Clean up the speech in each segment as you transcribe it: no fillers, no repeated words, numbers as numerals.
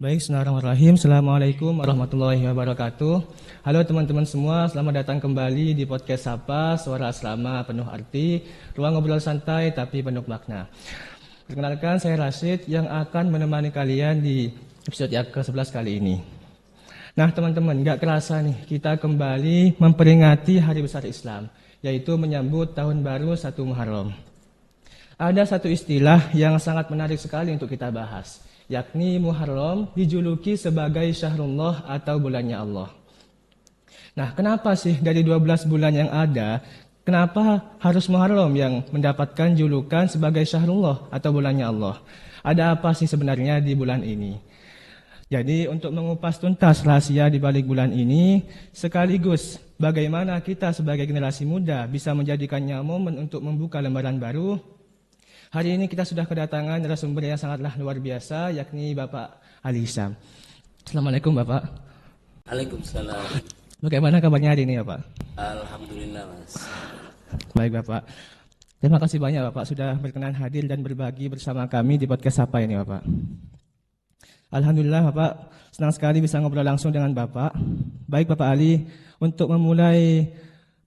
Baik, bismillahirrahmanirrahim. Assalamualaikum warahmatullahi wabarakatuh. Halo teman-teman semua, selamat datang kembali di podcast Sapa, suara asrama penuh arti, ruang ngobrol santai tapi penuh makna. Perkenalkan, saya Rashid yang akan menemani kalian di episode yang ke-11 kali ini. Nah teman-teman, gak kerasa nih, kita kembali memperingati Hari Besar Islam, yaitu menyambut Tahun Baru 1 Muharram. Ada satu istilah yang sangat menarik sekali untuk kita bahas, yakni Muharram dijuluki sebagai Syahrullah atau bulannya Allah. Nah, kenapa sih dari 12 bulan yang ada, kenapa harus Muharram yang mendapatkan julukan sebagai Syahrullah atau bulannya Allah? Ada apa sih sebenarnya di bulan ini? Jadi untuk mengupas tuntas rahasia di balik bulan ini, sekaligus bagaimana kita sebagai generasi muda bisa menjadikannya momen untuk membuka lembaran baru, hari ini kita sudah kedatangan narasumber yang sangatlah luar biasa, yakni Bapak Ali Hisam. Assalamualaikum Bapak. Waalaikumsalam. Bagaimana kabarnya hari ini Bapak? Alhamdulillah Mas. Baik Bapak. Terima kasih banyak Bapak sudah berkenan hadir dan berbagi bersama kami di podcast Sapa ini Bapak. Alhamdulillah Bapak, senang sekali bisa ngobrol langsung dengan Bapak. Baik Bapak Ali, untuk memulai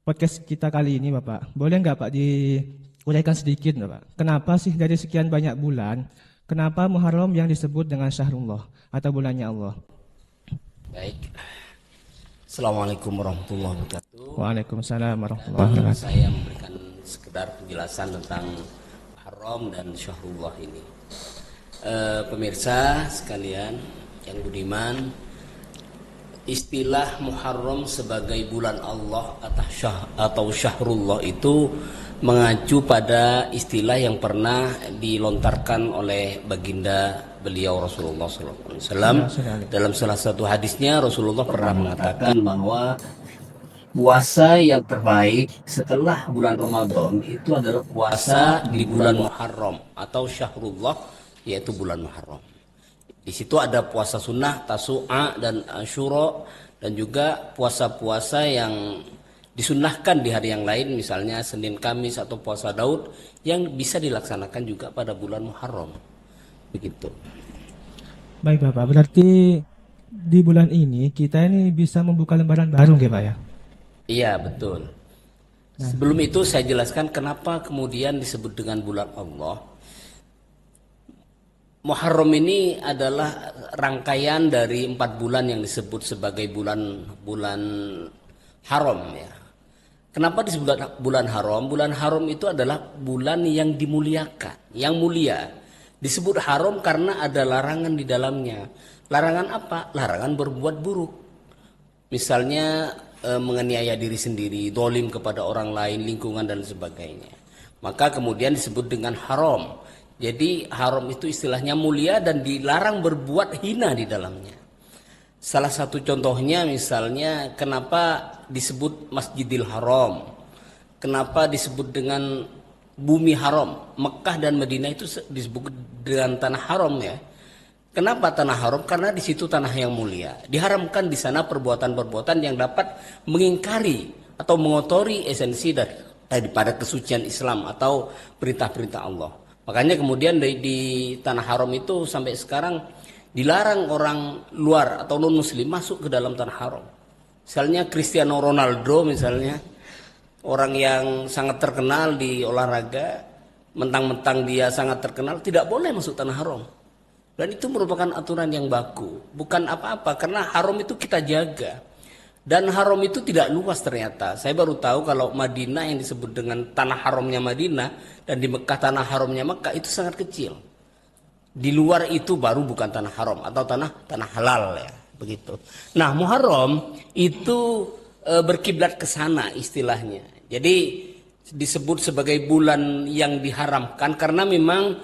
podcast kita kali ini Bapak, boleh nggak Pak uraikan sedikit Bapak, kenapa sih dari sekian banyak bulan, kenapa Muharram yang disebut dengan Syahrullah atau bulannya Allah? Baik. Assalamualaikum warahmatullahi wabarakatuh. Waalaikumsalam warahmatullahi wabarakatuh. Saya memberikan sekedar penjelasan tentang Muharram dan Syahrullah ini. Pemirsa sekalian yang budiman, istilah Muharram sebagai bulan Allah atau Syahrullah itu mengacu pada istilah yang pernah dilontarkan oleh baginda beliau Rasulullah SAW. Dalam salah satu hadisnya Rasulullah pernah mengatakan bahwa puasa yang terbaik setelah bulan Ramadan itu adalah puasa di bulan Muharram atau Syahrullah, yaitu bulan Muharram. Di situ ada puasa sunnah, Tasu'a dan Asyura, dan juga puasa-puasa yang disunnahkan di hari yang lain, misalnya Senin Kamis atau puasa Daud yang bisa dilaksanakan juga pada bulan Muharram. Begitu. Baik Bapak, berarti di bulan ini kita ini bisa membuka lembaran baru ya Pak ya? Iya betul. Sebelum itu saya jelaskan kenapa kemudian disebut dengan bulan Allah. Muharram ini adalah rangkaian dari 4 bulan yang disebut sebagai bulan haram ya. Kenapa disebut bulan haram? Bulan haram itu adalah bulan yang dimuliakan, yang mulia. Disebut haram karena ada larangan di dalamnya. Larangan apa? Larangan berbuat buruk. Misalnya menganiaya diri sendiri, dolim kepada orang lain, lingkungan dan sebagainya. Maka kemudian disebut dengan haram. Jadi haram itu istilahnya mulia dan dilarang berbuat hina di dalamnya. Salah satu contohnya misalnya kenapa disebut Masjidil Haram, kenapa disebut dengan bumi haram. Mekah dan Madinah itu disebut dengan tanah haram ya. Kenapa tanah haram? Karena di situ tanah yang mulia. Diharamkan di sana perbuatan-perbuatan yang dapat mengingkari atau mengotori esensi daripada kesucian Islam atau perintah-perintah Allah. Makanya kemudian di tanah haram itu sampai sekarang dilarang orang luar atau non muslim masuk ke dalam tanah haram. Misalnya Cristiano Ronaldo misalnya, orang yang sangat terkenal di olahraga, mentang-mentang dia sangat terkenal tidak boleh masuk tanah haram. Dan itu merupakan aturan yang baku, bukan apa-apa karena haram itu kita jaga. Dan haram itu tidak luas ternyata. Saya baru tahu kalau Madinah yang disebut dengan tanah haramnya Madinah dan di Mekah tanah haramnya Mekah itu sangat kecil. Di luar itu baru bukan tanah haram atau tanah halal ya, begitu. Nah, Muharram itu berkiblat ke sana istilahnya. Jadi disebut sebagai bulan yang diharamkan karena memang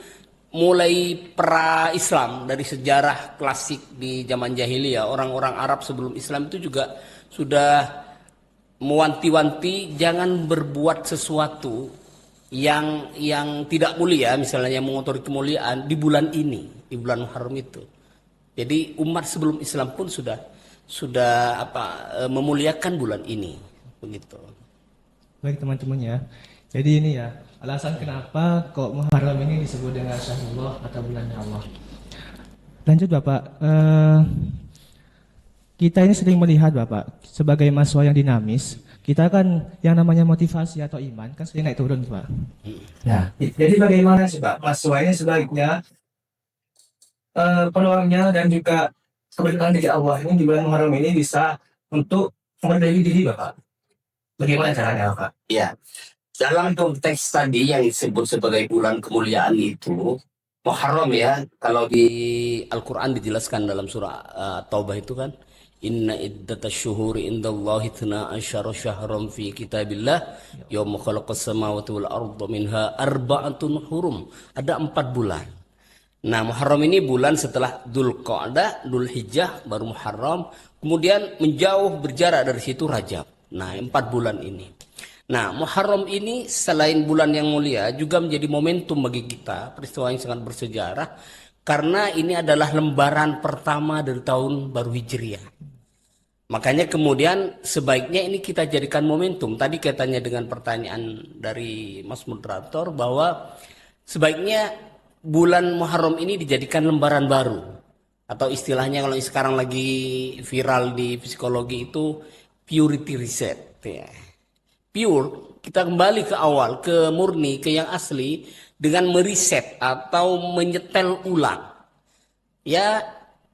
mulai pra-Islam dari sejarah klasik di zaman jahiliyah, orang-orang Arab sebelum Islam itu juga sudah mewanti-wanti jangan berbuat sesuatu yang tidak mulia, misalnya yang mengotori kemuliaan di bulan ini, di bulan Muharram itu. Jadi umat sebelum Islam pun sudah memuliakan bulan ini, begitu. Baik teman-teman ya. Jadi ini ya, alasan kenapa kok Muharram ini disebut dengan Syahrullah atau bulannya Allah. Lanjut Bapak, kita ini sering melihat Bapak sebagai mahasiswa yang dinamis, kita kan yang namanya motivasi atau iman kan sering naik turun Pak. Nah, jadi bagaimana sih Pak mahasiswa ini sebaiknya peluangnya dan juga keberkahan dari Allah ini di bulan Muharram ini bisa untuk memperbaiki diri Bapak. Bagaimana caranya Bapak? Ya, dalam konteks tadi yang disebut sebagai bulan kemuliaan itu, Muharram ya, kalau di Al-Quran dijelaskan dalam surah Taubah itu kan, Inna iddata syuhuri indallahi thna asyara syahram fi kitabillah yawma khalaqas samawati wal arda minha arba'atun hurum. Ada 4 bulan. Nah, Muharram ini bulan setelah Dzulqa'dah, Dzulhijjah, baru Muharram, kemudian menjauh berjarak dari situ Rajab. Nah, 4 bulan ini. Nah, Muharram ini selain bulan yang mulia juga menjadi momentum bagi kita, peristiwa yang sangat bersejarah, karena ini adalah lembaran pertama dari tahun baru Hijriah. Makanya kemudian sebaiknya ini kita jadikan momentum. Tadi kaitannya dengan pertanyaan dari Mas Moderator bahwa sebaiknya bulan Muharram ini dijadikan lembaran baru. Atau istilahnya kalau sekarang lagi viral di psikologi itu purity reset. Ya. Pure, kita kembali ke awal, ke murni, ke yang asli dengan meriset atau menyetel ulang. Ya,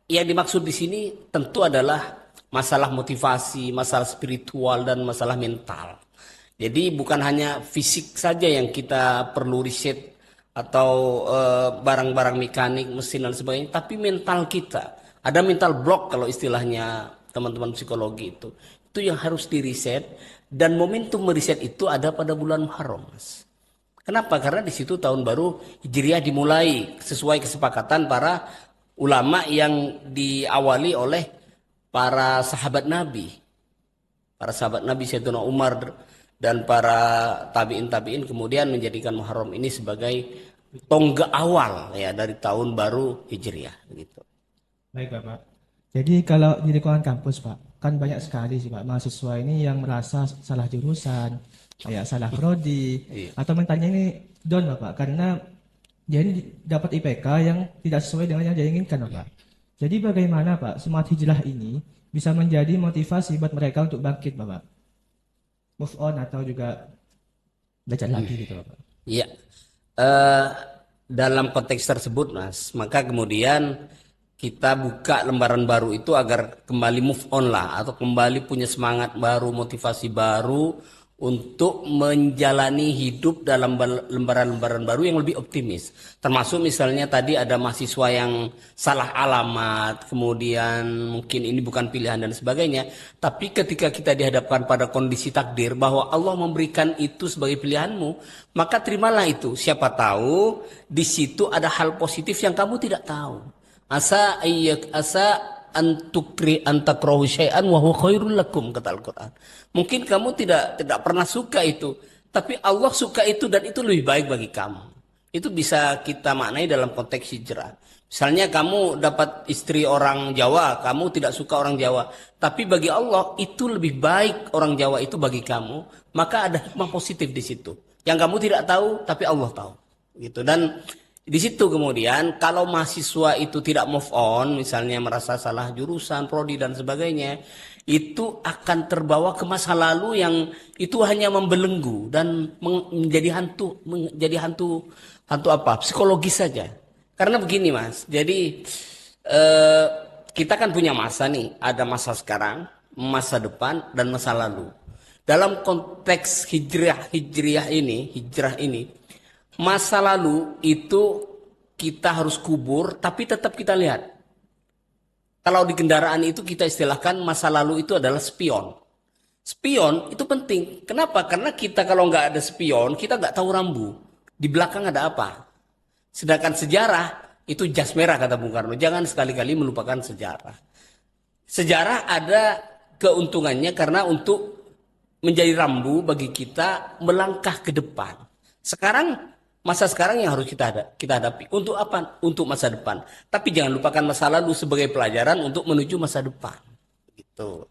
yang dimaksud di sini tentu adalah masalah motivasi, masalah spiritual, dan masalah mental. Jadi bukan hanya fisik saja yang kita perlu riset atau barang-barang mekanik, mesin dan sebagainya, tapi mental kita. Ada mental block kalau istilahnya teman-teman psikologi itu yang harus diriset, dan momentum meriset itu ada pada bulan Muharram, Mas. Kenapa? Karena di situ tahun baru Hijriah dimulai sesuai kesepakatan para ulama yang diawali oleh para sahabat Nabi. Para sahabat Nabi Sayyidina Umar dan para tabi'in kemudian menjadikan Muharram ini sebagai tonggak awal ya dari tahun baru Hijriah gitu. Baik Bapak. Jadi kalau di lingkungan kampus Pak, kan banyak sekali sih Pak mahasiswa ini yang merasa salah jurusan, kayak salah prodi, atau mentalnya ini down Bapak, karena dia ini dapat IPK yang tidak sesuai dengan yang dia inginkan Bapak. Jadi bagaimana Pak semangat hijrah ini bisa menjadi motivasi buat mereka untuk bangkit Bapak? Move on atau juga belajar lagi gitu Bapak. Iya. Dalam konteks tersebut Mas, maka kemudian kita buka lembaran baru itu agar kembali move on lah, atau kembali punya semangat baru, motivasi baru untuk menjalani hidup dalam lembaran-lembaran baru yang lebih optimis. Termasuk misalnya tadi ada mahasiswa yang salah alamat, kemudian mungkin ini bukan pilihan dan sebagainya. Tapi ketika kita dihadapkan pada kondisi takdir bahwa Allah memberikan itu sebagai pilihanmu, maka terimalah itu. Siapa tahu di situ ada hal positif yang kamu tidak tahu. Asa antakrahu syai'an wa huwa khairul lakum, kata Al-Qur'an. Mungkin kamu tidak pernah suka itu, tapi Allah suka itu dan itu lebih baik bagi kamu. Itu bisa kita maknai dalam konteks hijrah. Misalnya kamu dapat istri orang Jawa, kamu tidak suka orang Jawa, tapi bagi Allah itu lebih baik orang Jawa itu bagi kamu, maka ada hikmah positif di situ. Yang kamu tidak tahu tapi Allah tahu. Gitu. Dan di situ kemudian kalau mahasiswa itu tidak move on, misalnya merasa salah jurusan, prodi dan sebagainya, itu akan terbawa ke masa lalu yang itu hanya membelenggu dan menjadi hantu apa? Psikologis saja. Karena begini Mas, jadi kita kan punya masa nih, ada masa sekarang, masa depan dan masa lalu. Dalam konteks hijrah ini, masa lalu itu kita harus kubur, tapi tetap kita lihat. Kalau di kendaraan itu kita istilahkan masa lalu itu adalah spion. Spion itu penting. Kenapa? Karena kita kalau nggak ada spion, kita nggak tahu rambu. Di belakang ada apa. Sedangkan sejarah itu jas merah kata Bung Karno. Jangan sekali-kali melupakan sejarah. Sejarah ada keuntungannya karena untuk menjadi rambu bagi kita melangkah ke depan. Masa sekarang yang harus kita hadapi. Untuk apa? Untuk masa depan. Tapi jangan lupakan masa lalu sebagai pelajaran untuk menuju masa depan. Gitu.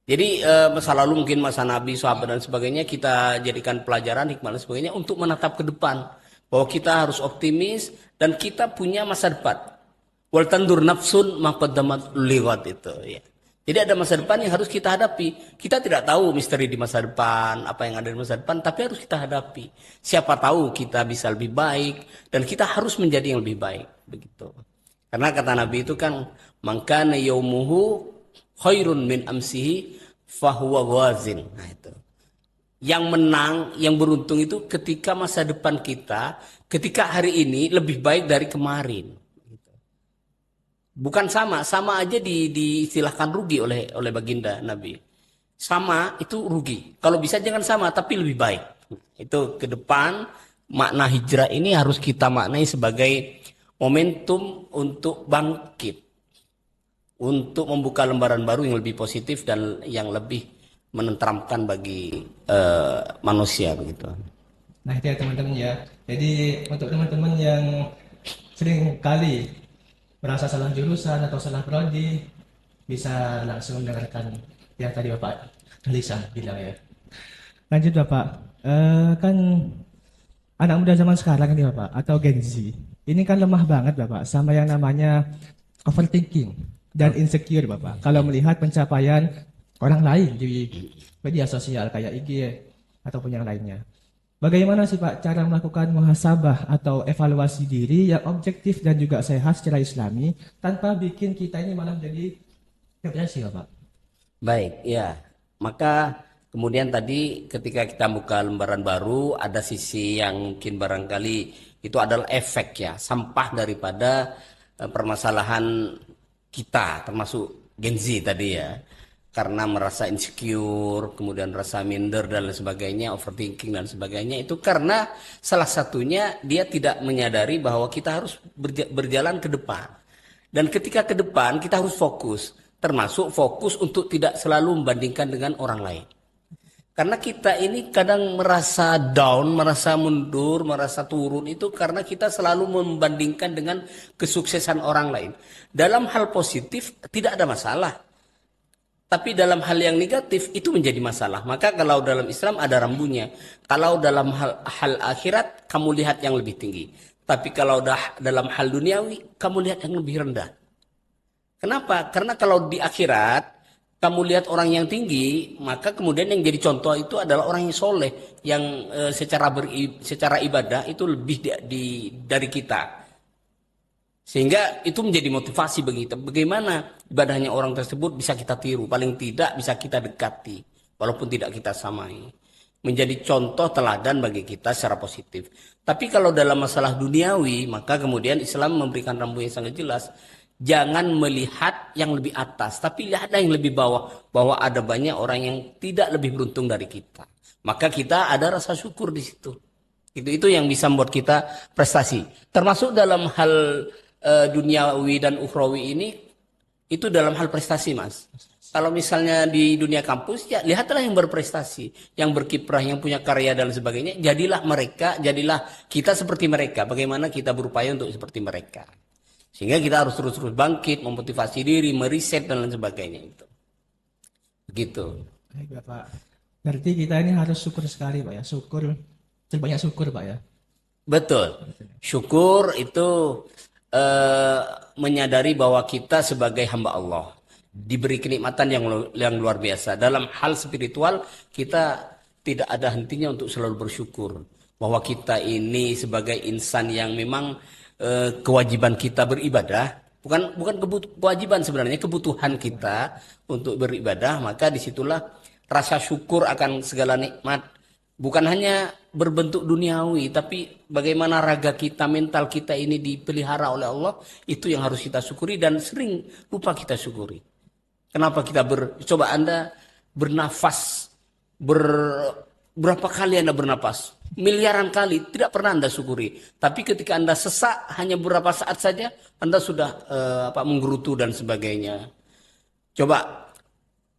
Jadi masa lalu mungkin masa Nabi, sahabat dan sebagainya kita jadikan pelajaran, hikmah dan sebagainya untuk menatap ke depan. Bahwa kita harus optimis dan kita punya masa depan. Wal tandur nafsun ma qaddamat lighad itu ya. Jadi ada masa depan yang harus kita hadapi. Kita tidak tahu misteri di masa depan, apa yang ada di masa depan, tapi harus kita hadapi. Siapa tahu kita bisa lebih baik dan kita harus menjadi yang lebih baik, begitu. Karena kata Nabi itu kan, "Mangkana yaumuhu khairun min amsihi fahuwa ghazin." Nah itu. Yang menang, yang beruntung itu ketika masa depan kita, ketika hari ini lebih baik dari kemarin. Bukan sama aja diistilahkan rugi oleh baginda Nabi. Sama itu rugi. Kalau bisa jangan sama, tapi lebih baik. Itu ke depan makna hijrah ini harus kita maknai sebagai momentum untuk bangkit, untuk membuka lembaran baru yang lebih positif dan yang lebih menenteramkan bagi manusia begitu. Nah itu ya teman-teman ya. Jadi untuk teman-teman yang sering kali merasa salah jurusan atau salah prodi, bisa langsung mendengarkan yang tadi Bapak Lisan bilang ya. Lanjut Bapak, kan anak muda zaman sekarang ini Bapak, atau Gen Z, ini kan lemah banget Bapak sama yang namanya overthinking dan insecure Bapak. Kalau melihat pencapaian orang lain di media sosial kayak IG ataupun yang lainnya. Bagaimana sih Pak cara melakukan muhasabah atau evaluasi diri yang objektif dan juga sehat secara Islami tanpa bikin kita ini malah jadi depresi Pak? Baik, ya. Maka kemudian tadi ketika kita buka lembaran baru ada sisi yang mungkin barangkali itu adalah efek ya, sampah daripada permasalahan kita termasuk Gen Z tadi ya. Karena merasa insecure, kemudian rasa minder dan lain sebagainya, overthinking dan sebagainya, itu karena salah satunya dia tidak menyadari bahwa kita harus berjalan ke depan. Dan ketika ke depan kita harus fokus, termasuk fokus untuk tidak selalu membandingkan dengan orang lain. Karena kita ini kadang merasa down, merasa mundur, merasa turun itu karena kita selalu membandingkan dengan kesuksesan orang lain. Dalam hal positif tidak ada masalah. Tapi dalam hal yang negatif itu menjadi masalah. Maka kalau dalam Islam ada rambunya. Kalau dalam hal akhirat kamu lihat yang lebih tinggi. Tapi kalau dalam hal duniawi kamu lihat yang lebih rendah. Kenapa? Karena kalau di akhirat kamu lihat orang yang tinggi, maka kemudian yang jadi contoh itu adalah orang yang soleh, yang secara ibadah itu lebih dari kita. Sehingga itu menjadi motivasi bagi kita. Bagaimana ibadahnya orang tersebut bisa kita tiru. Paling tidak bisa kita dekati. Walaupun tidak kita samai. Menjadi contoh teladan bagi kita secara positif. Tapi kalau dalam masalah duniawi, maka kemudian Islam memberikan rambu yang sangat jelas. Jangan melihat yang lebih atas. Tapi lihatlah yang lebih bawah. Bahwa ada banyak orang yang tidak lebih beruntung dari kita. Maka kita ada rasa syukur di situ. Itu yang bisa membuat kita prestasi. Termasuk dalam hal duniawi dan ukhrawi ini itu dalam hal prestasi Mas. Kalau misalnya di dunia kampus ya lihatlah yang berprestasi, yang berkiprah, yang punya karya dan sebagainya, jadilah kita seperti mereka. Bagaimana kita berupaya untuk seperti mereka. Sehingga kita harus terus-terus bangkit, memotivasi diri, meriset dan lain sebagainya itu. Begitu. Baik Bapak. Berarti kita ini harus syukur sekali Pak ya. Terbanyak syukur Pak ya. Betul. Syukur itu menyadari bahwa kita sebagai hamba Allah diberi kenikmatan yang luar biasa. Dalam hal spiritual kita tidak ada hentinya untuk selalu bersyukur bahwa kita ini sebagai insan yang memang kewajiban kita beribadah, bukan kewajiban sebenarnya, kebutuhan kita untuk beribadah. Maka disitulah rasa syukur akan segala nikmat bukan hanya berbentuk duniawi, tapi bagaimana raga kita, mental kita ini dipelihara oleh Allah, itu yang harus kita syukuri dan sering lupa kita syukuri. Kenapa kita coba Anda bernafas, berapa kali Anda bernafas? Miliaran kali, tidak pernah Anda syukuri. Tapi ketika Anda sesak, hanya beberapa saat saja, Anda sudah menggerutu dan sebagainya. Coba.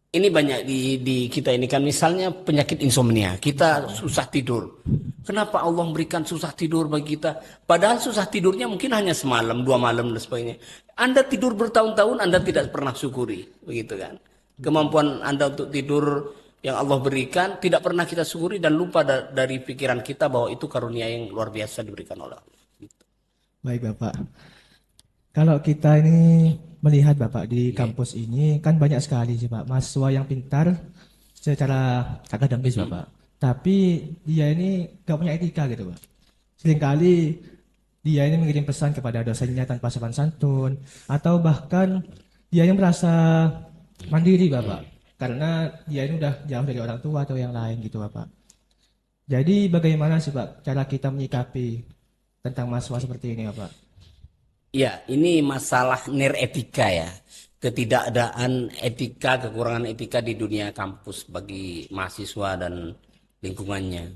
Ini banyak di kita ini kan, misalnya penyakit insomnia, kita susah tidur. Kenapa Allah memberikan susah tidur bagi kita? Padahal susah tidurnya mungkin hanya semalam, 2 malam dan sebagainya. Anda tidur bertahun-tahun, Anda tidak pernah syukuri, begitu kan? Kemampuan Anda untuk tidur yang Allah berikan tidak pernah kita syukuri dan lupa dari pikiran kita bahwa itu karunia yang luar biasa diberikan oleh Allah. Gitu. Baik Bapak. Kalau kita ini melihat Bapak di kampus ini kan banyak sekali sih Pak mahasiswa yang pintar secara akademis Bapak. Tapi dia ini gak punya etika gitu Pak. Seringkali dia ini mengirim pesan kepada dosennya tanpa sopan santun atau bahkan dia yang merasa mandiri Bapak. Karena dia ini udah jauh dari orang tua atau yang lain gitu Bapak. Jadi bagaimana sih Pak cara kita menyikapi tentang mahasiswa seperti ini Bapak? Ya, ini masalah etika ya. Ketidakadaan etika, kekurangan etika di dunia kampus bagi mahasiswa dan lingkungannya.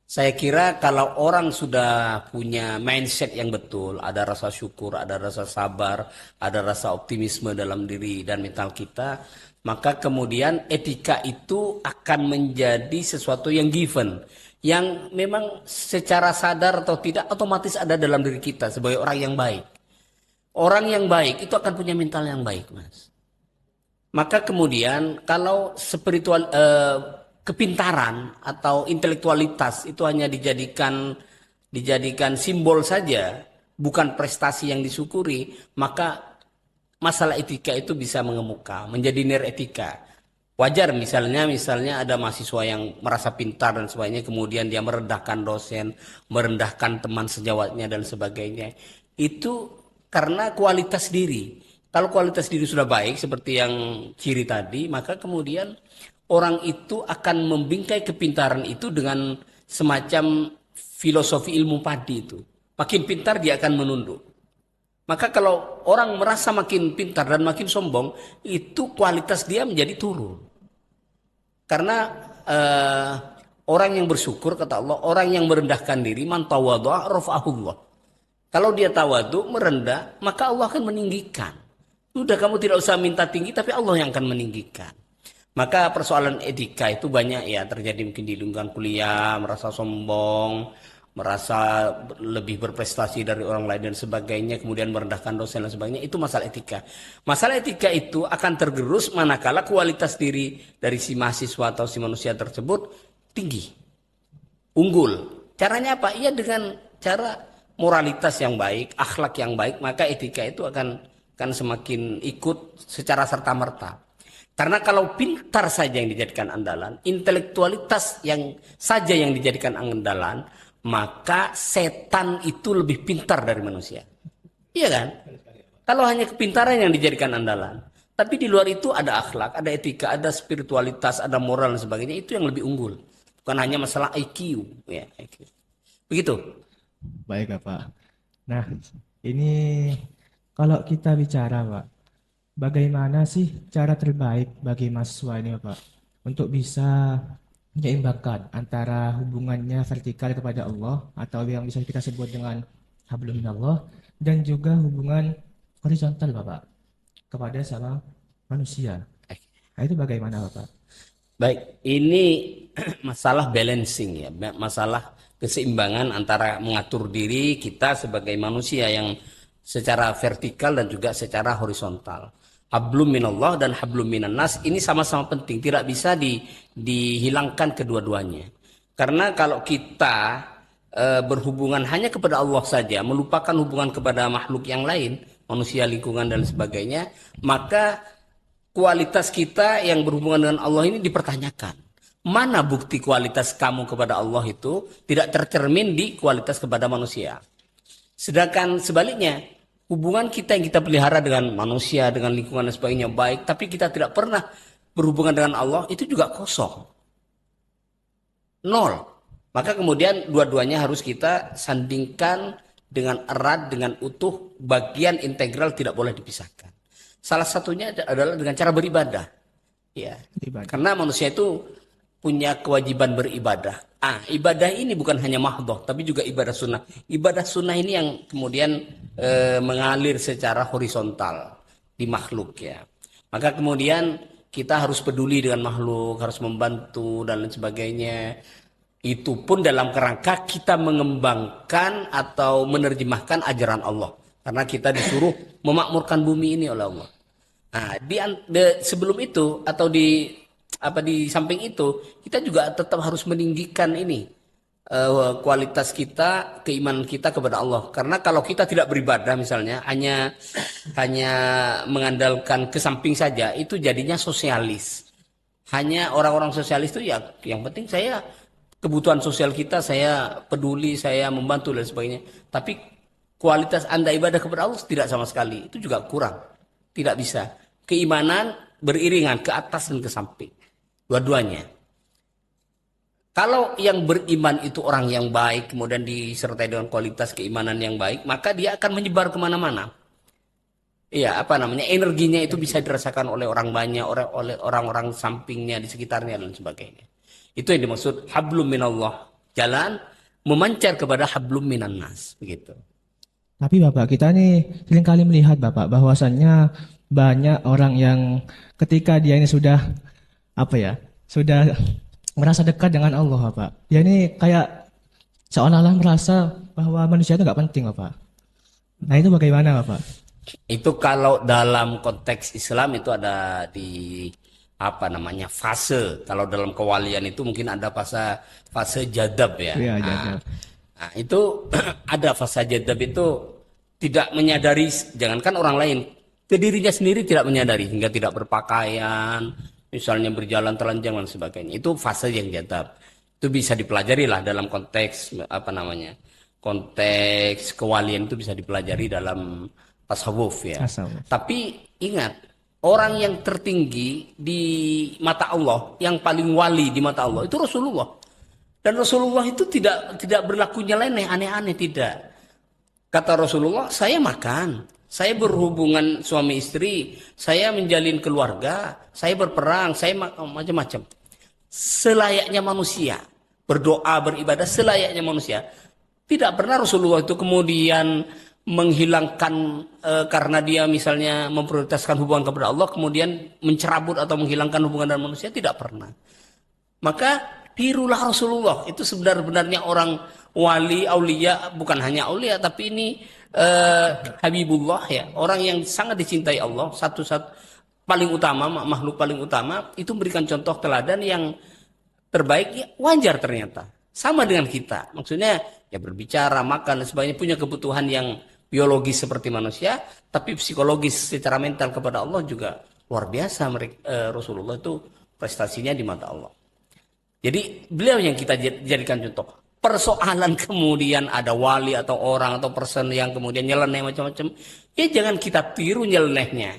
Saya kira kalau orang sudah punya mindset yang betul, ada rasa syukur, ada rasa sabar, ada rasa optimisme dalam diri dan mental kita, maka kemudian etika itu akan menjadi sesuatu yang given, yang memang secara sadar atau tidak otomatis ada dalam diri kita sebagai orang yang baik. Orang yang baik itu akan punya mental yang baik, Mas. Maka kemudian kalau kepintaran atau intelektualitas itu hanya dijadikan simbol saja, bukan prestasi yang disyukuri, maka masalah etika itu bisa mengemuka, menjadi etika. Wajar misalnya ada mahasiswa yang merasa pintar dan sebagainya, kemudian dia merendahkan dosen, merendahkan teman sejawatnya dan sebagainya. Itu karena kualitas diri. Kalau kualitas diri sudah baik seperti yang ciri tadi, maka kemudian orang itu akan membingkai kepintaran itu dengan semacam filosofi ilmu padi itu. Makin pintar dia akan menunduk. Maka kalau orang merasa makin pintar dan makin sombong, itu kualitas dia menjadi turun. Karena orang yang bersyukur, kata Allah, orang yang merendahkan diri, man tawadhu'a rafa'ahullah. Kalau dia tawadu, merendah, maka Allah akan meninggikan. Sudah, kamu tidak usah minta tinggi, tapi Allah yang akan meninggikan. Maka persoalan etika itu banyak ya terjadi mungkin di lingkungan kuliah, merasa sombong, merasa lebih berprestasi dari orang lain dan sebagainya, kemudian merendahkan dosen dan sebagainya. Itu masalah etika. Masalah etika itu akan tergerus manakala kualitas diri dari si mahasiswa atau si manusia tersebut tinggi, unggul. Caranya apa? Iya dengan cara moralitas yang baik, akhlak yang baik, maka etika itu akan semakin ikut secara serta-merta. Karena kalau pintar saja yang dijadikan andalan, intelektualitas yang saja yang dijadikan andalan, maka setan itu lebih pintar dari manusia. Iya kan? Kalau hanya kepintaran yang dijadikan andalan, tapi di luar itu ada akhlak, ada etika, ada spiritualitas, ada moral dan sebagainya, itu yang lebih unggul. Bukan hanya masalah IQ, ya, IQ. Begitu. Baik Bapak. Nah, ini kalau kita bicara Pak, bagaimana sih cara terbaik bagi mahasiswa ini Pak untuk bisa menyeimbangkan antara hubungannya vertikal kepada Allah atau yang bisa kita sebut dengan hablum minallah dan juga hubungan horizontal Bapak kepada sama manusia. Nah, itu bagaimana Bapak? Baik, ini masalah balancing ya, masalah keseimbangan antara mengatur diri kita sebagai manusia yang secara vertikal dan juga secara horizontal. Hablum minallah dan hablum minan nas ini sama-sama penting, tidak bisa dihilangkan kedua-duanya. Karena kalau kita berhubungan hanya kepada Allah saja, melupakan hubungan kepada makhluk yang lain, manusia, lingkungan dan sebagainya, maka kualitas kita yang berhubungan dengan Allah ini dipertanyakan. Mana bukti kualitas kamu kepada Allah itu tidak tercermin di kualitas kepada manusia. Sedangkan sebaliknya, hubungan kita yang kita pelihara dengan manusia, dengan lingkungan dan sebagainya baik, tapi kita tidak pernah berhubungan dengan Allah, itu juga kosong. Nol. Maka kemudian dua-duanya harus kita sandingkan dengan erat, dengan utuh, bagian integral tidak boleh dipisahkan. Salah satunya adalah dengan cara beribadah. Ya. Karena manusia itu punya kewajiban beribadah. Ibadah ini bukan hanya mahdhah, tapi juga ibadah sunnah. Ibadah sunnah ini yang kemudian mengalir secara horizontal di makhluk ya. Maka kemudian kita harus peduli dengan makhluk, harus membantu dan lain sebagainya. Itu pun dalam kerangka kita mengembangkan atau menerjemahkan ajaran Allah. Karena kita disuruh memakmurkan bumi ini oleh Allah. Nah, sebelum itu atau di samping itu kita juga tetap harus meninggikan ini kualitas kita, keimanan kita kepada Allah. Karena kalau kita tidak beribadah misalnya, hanya mengandalkan ke samping saja, itu jadinya sosialis. Hanya orang-orang sosialis itu ya yang penting saya kebutuhan sosial kita saya peduli, saya membantu dan sebagainya. Tapi kualitas Anda ibadah kepada Allah tidak sama sekali. Itu juga kurang. Tidak bisa. Keimanan beriringan ke atas dan ke samping. Dua-duanya. Kalau yang beriman itu orang yang baik, kemudian disertai dengan kualitas keimanan yang baik, maka dia akan menyebar kemana-mana. Iya, energinya itu bisa dirasakan oleh orang banyak, oleh orang-orang sampingnya, di sekitarnya, dan sebagainya. Itu yang dimaksud hablum minallah. Jalan memancar kepada hablum minan nas. Begitu. Tapi Bapak, kita nih seringkali melihat Bapak bahwasannya banyak orang yang ketika dia ini sudah sudah merasa dekat dengan Allah, Bapak. Dia ini kayak seolah-olah merasa bahwa manusia itu nggak penting, Bapak. Nah, itu bagaimana, Bapak? Itu kalau dalam konteks Islam itu ada di fase. Kalau dalam kewalian itu mungkin ada fase jadab ya. Iya, jadab. Nah, itu ada fase jadab itu tidak menyadari, jangankan orang lain, ke dirinya sendiri tidak menyadari hingga tidak berpakaian, misalnya berjalan telanjang dan sebagainya. Itu fase yang jadab. Itu bisa dipelajari lah dalam konteks konteks kewalian, itu bisa dipelajari dalam tasawuf ya. Tapi ingat, orang yang tertinggi di mata Allah, yang paling wali di mata Allah itu Rasulullah. Dan Rasulullah itu tidak berlaku nyeleneh, aneh-aneh, tidak. Kata Rasulullah, saya makan, saya berhubungan suami istri, saya menjalin keluarga, saya berperang, saya macam-macam. Selayaknya manusia, berdoa, beribadah selayaknya manusia. Tidak pernah Rasulullah itu kemudian menghilangkan karena dia misalnya memprioritaskan hubungan kepada Allah, kemudian mencerabut atau menghilangkan hubungan dengan manusia, tidak pernah. Maka tirulah Rasulullah. Itu sebenarnya orang wali, aulia, bukan hanya aulia, tapi ini Habibullah ya, orang yang sangat dicintai Allah, satu-satu paling utama, makhluk paling utama, itu memberikan contoh teladan yang terbaik, ya, wajar ternyata. Sama dengan kita, maksudnya ya berbicara, makan dan sebagainya, punya kebutuhan yang biologis seperti manusia, tapi psikologis secara mental kepada Allah juga luar biasa. Rasulullah itu prestasinya di mata Allah. Jadi beliau yang kita jadikan contoh. Persoalan kemudian ada wali atau orang atau person yang kemudian nyeleneh macam-macam, ya jangan kita tiru nyelenehnya.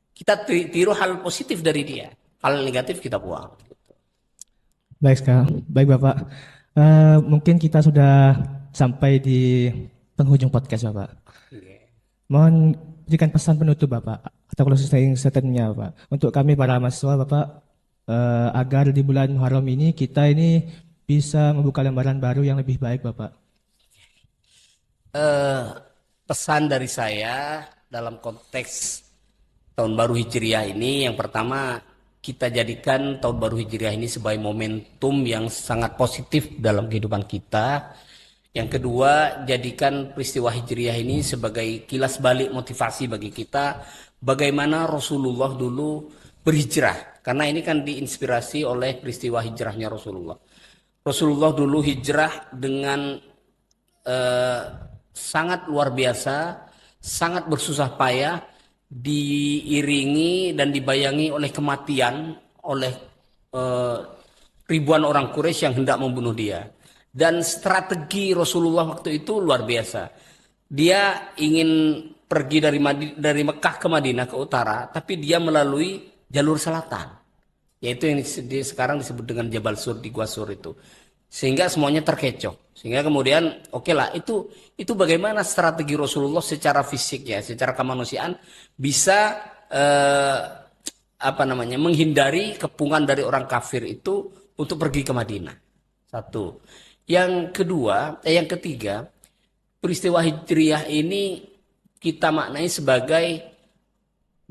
Kita tiru hal positif dari dia, hal negatif kita buang. Baik sekali, baik Bapak. Mungkin kita sudah sampai di penghujung podcast Bapak. Mohon berikan pesan penutup Bapak atau closing statement-nya Bapak untuk kami para mahasiswa Bapak, agar di bulan Muharram ini kita ini bisa membuka lembaran baru yang lebih baik Bapak. Pesan dari saya dalam konteks tahun baru Hijriah ini, yang pertama, kita jadikan tahun baru Hijriah ini sebagai momentum yang sangat positif dalam kehidupan kita. Yang kedua, jadikan peristiwa Hijriah ini sebagai kilas balik motivasi bagi kita bagaimana Rasulullah dulu berhijrah. Karena ini kan diinspirasi oleh peristiwa hijrahnya Rasulullah. Rasulullah dulu hijrah dengan sangat luar biasa, sangat bersusah payah, diiringi dan dibayangi oleh kematian oleh ribuan orang Quraisy yang hendak membunuh dia. Dan strategi Rasulullah waktu itu luar biasa. Dia ingin pergi dari Mekah ke Madinah ke utara, tapi dia melalui jalur selatan, yaitu yang sekarang disebut dengan Jabal Sur, di Gua Sur itu. Sehingga semuanya terkecoh. Sehingga kemudian oke lah, itu bagaimana strategi Rasulullah secara fisik ya, secara kemanusiaan bisa menghindari kepungan dari orang kafir itu untuk pergi ke Madinah. Satu. Yang ketiga, peristiwa Hijriah ini kita maknai sebagai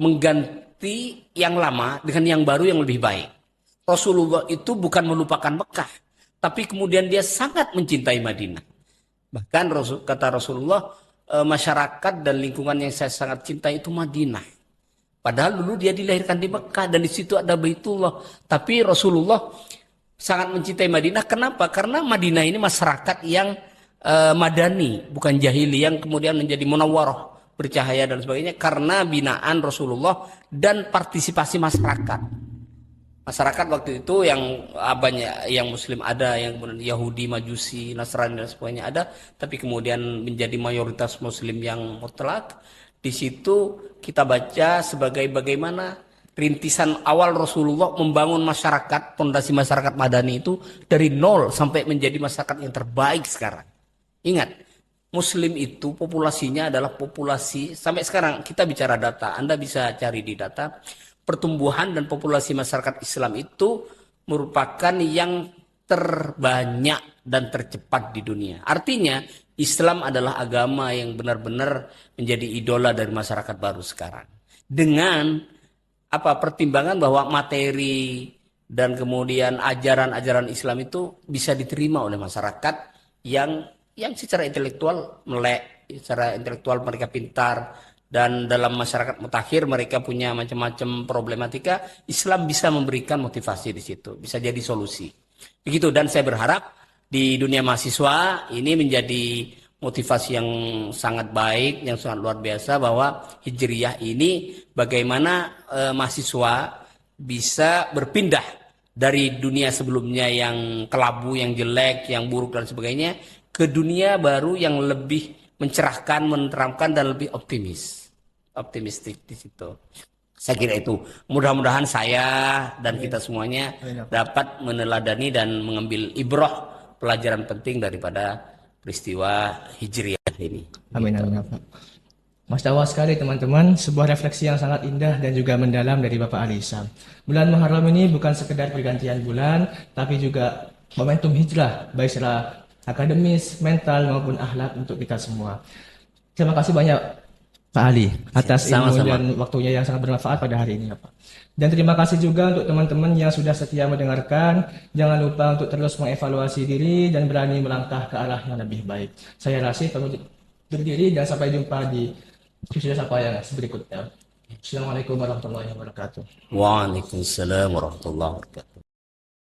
mengganti yang lama dengan yang baru yang lebih baik. Rasulullah itu bukan melupakan Mekah, tapi kemudian dia sangat mencintai Madinah. Bahkan kata Rasulullah, masyarakat dan lingkungan yang saya sangat cintai itu Madinah. Padahal dulu dia dilahirkan di Mekah dan di situ ada Baitullah. Tapi Rasulullah sangat mencintai Madinah. Kenapa? Karena Madinah ini masyarakat yang madani, bukan jahili, yang kemudian menjadi munawwarah, bercahaya dan sebagainya, karena binaan Rasulullah dan partisipasi masyarakat. Masyarakat waktu itu yang banyak yang Muslim ada, yang kemudian Yahudi, Majusi, Nasrani dan sebagainya ada, tapi kemudian menjadi mayoritas Muslim yang mutlak. Di situ kita baca sebagai bagaimana rintisan awal Rasulullah membangun masyarakat, fondasi masyarakat Madani itu dari nol sampai menjadi masyarakat yang terbaik sekarang. Ingat, Muslim itu populasinya adalah populasi, sampai sekarang kita bicara data, Anda bisa cari di data, pertumbuhan dan populasi masyarakat Islam itu merupakan yang terbanyak dan tercepat di dunia. Artinya Islam adalah agama yang benar-benar menjadi idola dari masyarakat baru sekarang. Dengan pertimbangan bahwa materi dan kemudian ajaran-ajaran Islam itu bisa diterima oleh masyarakat yang secara intelektual melek, secara intelektual mereka pintar, dan dalam masyarakat mutakhir mereka punya macam-macam problematika. Islam bisa memberikan motivasi di situ, bisa jadi solusi. Begitu, dan saya berharap di dunia mahasiswa ini menjadi motivasi yang sangat baik, yang sangat luar biasa, bahwa Hijriyah ini bagaimana mahasiswa bisa berpindah dari dunia sebelumnya yang kelabu, yang jelek, yang buruk dan sebagainya, ke dunia baru yang lebih mencerahkan, meneramkan dan lebih optimistik di situ. Saya kira itu. Mudah-mudahan saya dan kita semuanya dapat meneladani dan mengambil ibrah, pelajaran penting daripada peristiwa Hijriyah ini. Amin, amin, Pak. Masya Allah sekali teman-teman, sebuah refleksi yang sangat indah dan juga mendalam dari Bapak Ali Ihsan. Bulan Muharram ini bukan sekedar pergantian bulan, tapi juga momentum hijrah, baik secara akademis, mental maupun akhlak untuk kita semua. Terima kasih banyak Pak Ali atas ilmu dan waktunya yang sangat bermanfaat pada hari ini, Pak. Dan terima kasih juga untuk teman-teman yang sudah setia mendengarkan. Jangan lupa untuk terus mengevaluasi diri dan berani melangkah ke arah yang lebih baik. Saya Rasid pamit berdiri dan sampai jumpa di sesi sapa yang berikutnya. Assalamualaikum warahmatullahi wabarakatuh. Waalaikumsalam warahmatullahi wabarakatuh.